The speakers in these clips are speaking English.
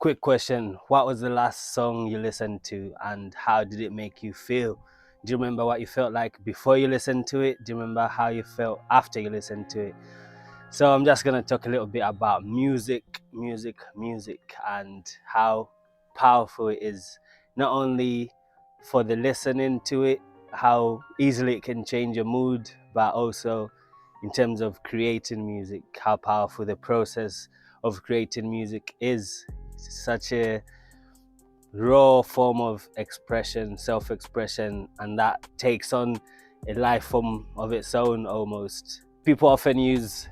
quick question. What was the last song you listened to and how did it make you feel? Do you remember what you felt like before you listened to it? Do you remember how you felt after you listened to it? So I'm just going to talk a little bit about music, and how powerful it is, not only for the listening to it, how easily it can change your mood, but also in terms of creating music, how powerful the process of creating music is. It's such a raw form of expression, self-expression, and that takes on a life form of its own almost. People often use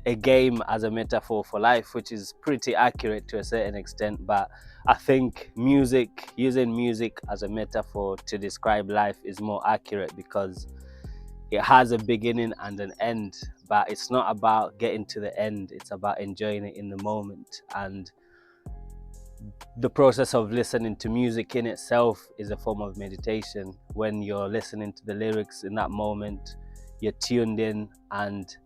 a game as a metaphor for life, which is pretty accurate to a certain extent, but I think using music as a metaphor to describe life is more accurate because it has a beginning and an end, but it's not about getting to the end, it's about enjoying it in the moment. And the process of listening to music in itself is a form of meditation. When you're listening to the lyrics in that moment, you're tuned in, and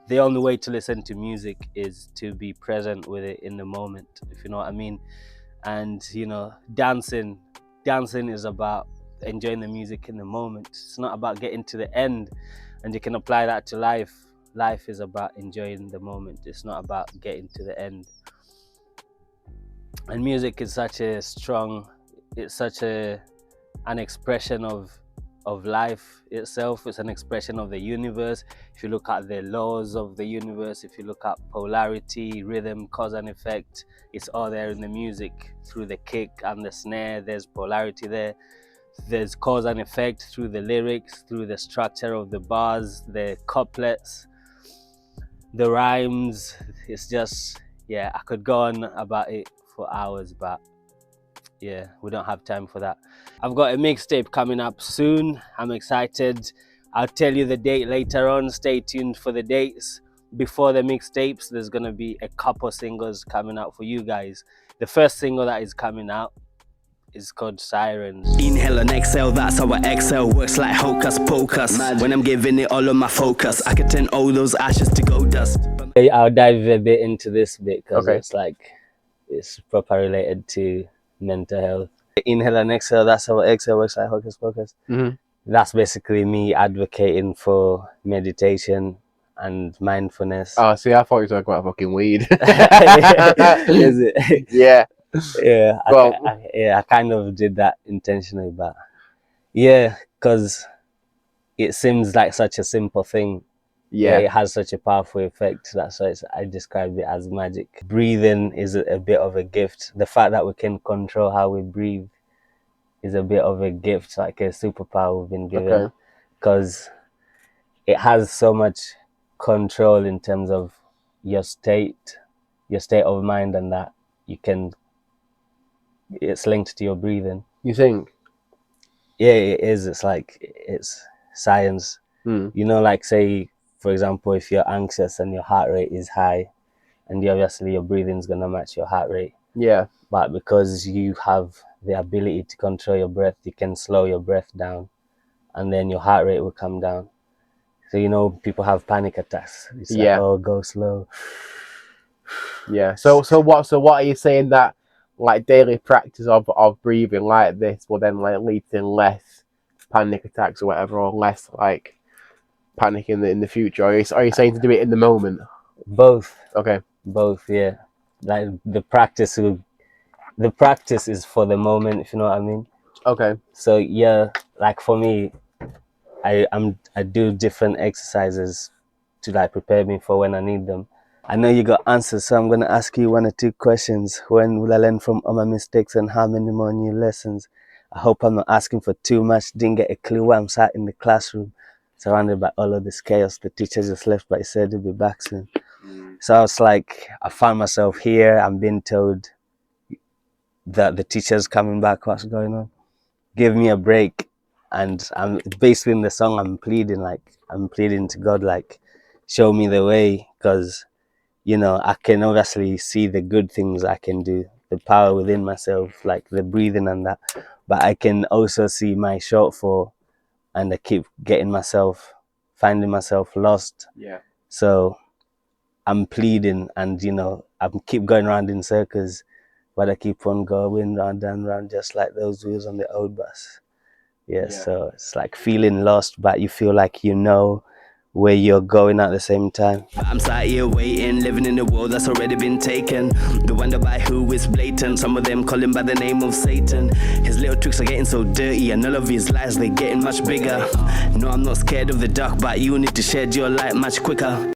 the only way to listen to music is to be present with it in the moment, if you know what I mean. And dancing is about enjoying the music in the moment. It's not about getting to the end. And you can apply that to life is about enjoying the moment, it's not about getting to the end. And music is such an expression of life itself. It's an expression of the universe. If you look at the laws of the universe, if you look at polarity, rhythm, cause and effect, it's all there in the music. Through the kick and the snare, there's polarity there. There's cause and effect through the lyrics, through the structure of the bars, the couplets, the rhymes. It's just, yeah, I could go on about it for hours, but yeah, we don't have time for that. I've got a mixtape coming up soon. I'm excited. I'll tell you the date later on. Stay tuned for the dates. Before the mixtapes, there's gonna be a couple singles coming out for you guys. The first single that is coming out is called Sirens. Inhale and exhale, that's how I exhale. Works like hocus pocus. When I'm giving it all of my focus, I can turn all those ashes to gold dust. I'll dive a bit into this bit because Okay. it's proper related to mental health. Inhale and exhale, that's how exhale works like hocus pocus. That's basically me advocating for meditation and mindfulness. Oh, see, I thought you were talking about fucking weed. Is it? Yeah. Yeah, Well, I kind of did that intentionally, but yeah, because it seems like such a simple thing. yeah. It has such a powerful effect. That's why I describe it as magic. Breathing is a bit of a gift. The fact that we can control how we breathe is a bit of a gift, like a superpower we've been given. Okay. Because it has so much control in terms of your state of mind, and that it's linked to your breathing. You think? Yeah, it is. It's science. Like, say, for example, if you're anxious and your heart rate is high, and obviously your breathing's gonna match your heart rate. Yeah. But because you have the ability to control your breath, you can slow your breath down, and then your heart rate will come down. So people have panic attacks. It's like, oh, go slow. Yeah. So what are you saying, that like daily practice of breathing like this will then like lead to less panic attacks or whatever, or less like panic in the future? Are you saying to do it in the moment? Both. Okay. Both, yeah. Like the practice is for the moment, if you know what I mean. Okay. So yeah, like for me, I do different exercises to like prepare me for when I need them. I know you got answers, so I'm gonna ask you one or two questions. When will I learn from all my mistakes, and how many more new lessons? I hope I'm not asking for too much. Didn't get a clue why I'm sat in the classroom, surrounded by all of this chaos. The teacher just left, but he said he'll be back soon. So I was like, I found myself here. I'm being told that the teacher's coming back. What's going on? Give me a break. And I'm basically in the song, I'm pleading to God, like, show me the way, because I can obviously see the good things I can do, the power within myself, like the breathing and that, but I can also see my shortfall, and I keep finding myself lost. Yeah. So I'm pleading, and I keep going around in circles, but I keep on going round and round, just like those wheels on the old bus. Yeah, so it's like feeling lost, but you feel like you know where you're going at the same time. I'm sat here waiting, living in a world that's already been taken. The wonder by who is blatant, some of them call him by the name of Satan. His little tricks are getting so dirty, and all of his lies, they're getting much bigger. No, I'm not scared of the dark, but you need to shed your light much quicker.